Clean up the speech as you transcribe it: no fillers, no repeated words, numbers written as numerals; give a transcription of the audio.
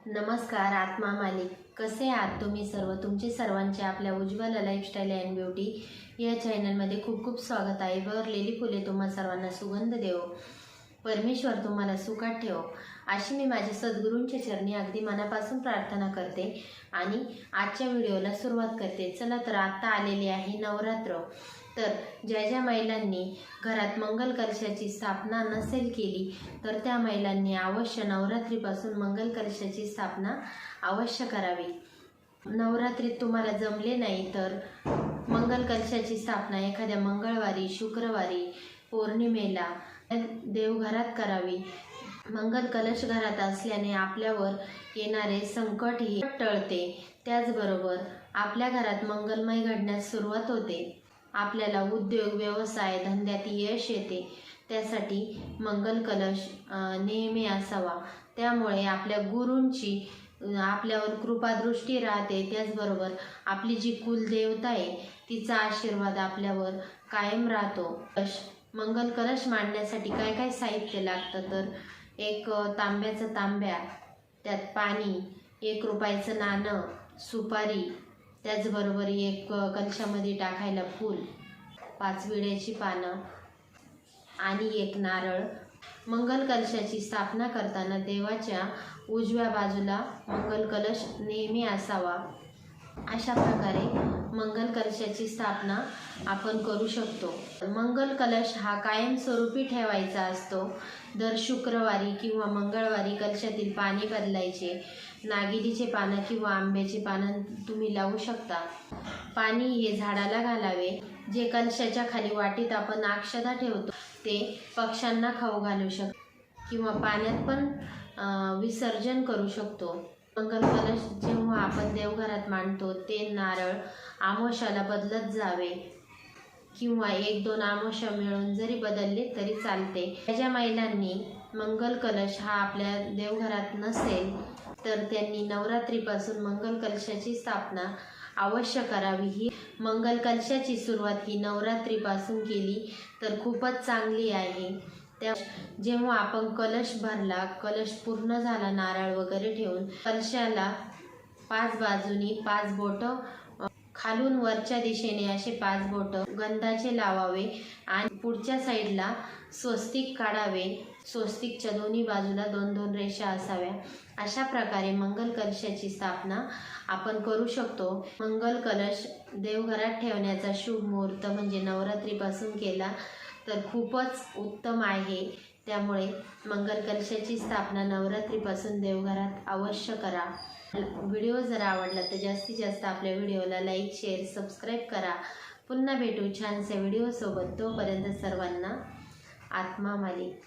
नमस्कार आत्मा मालिक, कसे आहात तुम्ही सर्व? तुमचे सर्वांचे आपल्या उज्ज्वल लाईफस्टाईल अँड ब्युटी या चॅनलमध्ये खूप खूप स्वागत आहे. बहरलेली फुले तुम्हा सर्वांना सुगंध देव, परमेश्वर तुम्हाला सुखात ठेव, अशी मी माझ्या सद्गुरूंच्या चरणी अगदी मनापासून प्रार्थना करते आणि आजच्या व्हिडिओला सुरुवात करते. चला तर आता आलेली आहे नवरात्र. तर ज्या ज्या महिलांनी घरात मंगल कलशाची स्थापना नसेल केली तर त्या महिलांनी अवश्य नवरात्रीपासून मंगल कलशाची स्थापना अवश्य करावी. नवरात्रीत तुम्हाला जमले नाही तर मंगल कलशाची स्थापना एखाद्या मंगळवारी, शुक्रवारी, पौर्णिमेला देवघरात करावी. मंगल कलश घरात असल्याने आपल्यावर येणारे संकटही टळते. त्याचबरोबर आपल्या घरात मंगलमय घडण्यास सुरुवात होते. आपल्याला उद्योग, व्यवसाय, धंद्यात यश येते. त्यासाठी मंगल कलश नेहमी असावा. त्यामुळे आपल्या गुरूंची आपल्यावर कृपादृष्टी राहते. त्याचबरोबर आपली जी कुलदेवता आहे तिचा आशीर्वाद आपल्यावर कायम राहतो. मंगल कलश मांडण्यासाठी काय काय साहित्य लागतं तर एक तांब्याचा तांब्या, त्यात पाणी, 1 रुपयाचं नाणं, सुपारी, त्याचबरोबर एक कलशामध्ये टाकायला फूल, 5 विड्याची पानं आणि 1 नारळ. मंगल कलशाची स्थापना करताना देवाच्या उजव्या बाजूला मंगल कलश नेहमी असावा. अशा प्रकारे मंगल कलशाची स्थापना आपण करू शकतो. मंगल कलश हा कायमस्वरूपी ठेवायचा असतो. दर शुक्रवारी किंवा मंगळवारी कलशातील पाणी बदलायचे. नागिरीचे पानं किंवा आंब्याचे पानं तुम्ही लावू शकता. पाणी हे झाडाला घालावे. जे कलशाच्या खाली वाटीत आपण अक्षता ठेवतो ते पक्ष्यांना खाऊ घालू शकतो किंवा पाण्यात पण विसर्जन करू शकतो. मंगल कलश जेव्हा आपण देवघरात मांडतो ते नारळ आमोशाला बदलत जावे किंवा 1-2 आमोशा मिळून जरी बदलले तरी चालते. ज्या महिलांनी मंगल कलश हा आपल्या देवघरात नसेल तर त्यांनी नवरात्रीपासून मंगल कलशाची स्थापना अवश्य करावी. ही मंगल कलशाची सुरुवात ही नवरात्रीपासून केली तर खूपच चांगली आहे. त्या जेव्हा आपण कलश भरला, कलश पूर्ण झाला नारळ वगैरे ठेवून, कलशाला 5 बाजूनी 5 बोटं, खालून वरच्या दिशेने असे 5 बोटं गंधाचे लावावे आणि पुढच्या साईडला स्वस्तिक काढावे. स्वस्तिकच्या दोन्ही बाजूला 2-2 रेषा असाव्या. अशा प्रकारे मंगल कलशाची स्थापना आपण करू शकतो. मंगल कलश देवघरात ठेवण्याचा शुभ मुहूर्त म्हणजे नवरात्रीपासून केला तर खूपच उत्तम आहे. त्यामुळे मंगल कलशाची स्थापना नवरात्रीपासून देवघरात अवश्य करा. व्हिडिओ जर आवडला तर जास्तीत जास्त आपल्या व्हिडिओला लाईक, शेअर, सबस्क्राईब करा. पुन्हा भेटू छानसे व्हिडिओसोबत. तोपर्यंत सर्वांना आत्मा मालिक.